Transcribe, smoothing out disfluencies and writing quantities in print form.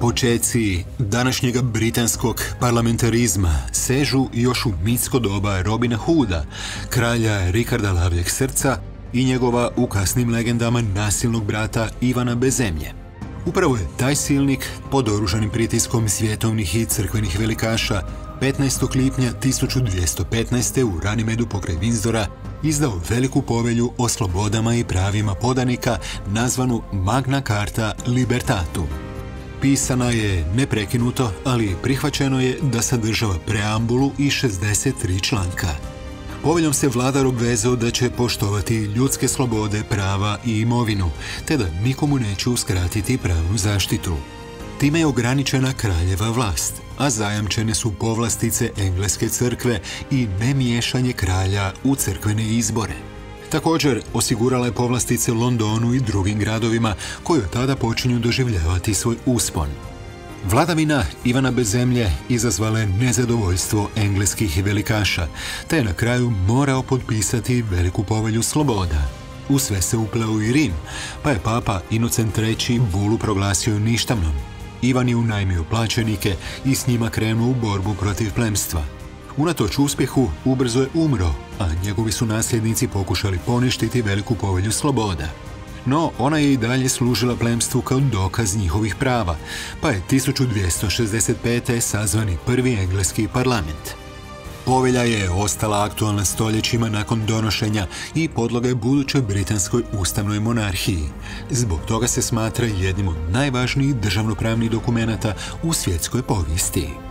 Počeci današnjega britanskog parlamentarizma sežu još u mitsko doba Robina Hooda, kralja Rikarda Lavljeg srca i njegova u kasnim legendama nasilnog brata Ivana Bezemlje. Upravo je taj silnik pod oružanim pritiskom svjetovnih i crkvenih velikaša 15. lipnja 1215. u Ranimedu pokraj Windsora izdao veliku povelju o slobodama i pravima podanika nazvanu Magna Carta Libertatum. Pisana je neprekinuto, ali prihvaćeno je da sadržava preambulu i 63 članka. Poveljom se vladar obvezao da će poštovati ljudske slobode, prava i imovinu, te da nikomu neće uskratiti pravnu zaštitu. Time je ograničena kraljeva vlast, a zajamčene su povlastice engleske crkve i nemiješanje kralja u crkvene izbore. Također, osigurala je povlastice Londonu i drugim gradovima koji od tada počinju doživljavati svoj uspon. Vladavina Ivana Bezemlje izazvala je nezadovoljstvo engleskih velikaša, te je na kraju morao potpisati veliku povelju sloboda. U sve se upleo i Rim, pa je papa Inocent III bulu proglasio ništavnom. Ivan je unajmio plaćenike i s njima krenuo u borbu protiv plemstva. Unatoč uspjehu, ubrzo je umro, a njegovi su nasljednici pokušali poništiti veliku povelju sloboda. No, ona je i dalje služila plemstvu kao dokaz njihovih prava, pa je 1265. sazvani prvi engleski parlament. Povelja je ostala aktualna stoljećima nakon donošenja i podloga je budućoj britanskoj ustavnoj monarhiji. Zbog toga se smatra jednim od najvažnijih državnopravnih dokumenata u svjetskoj povijesti.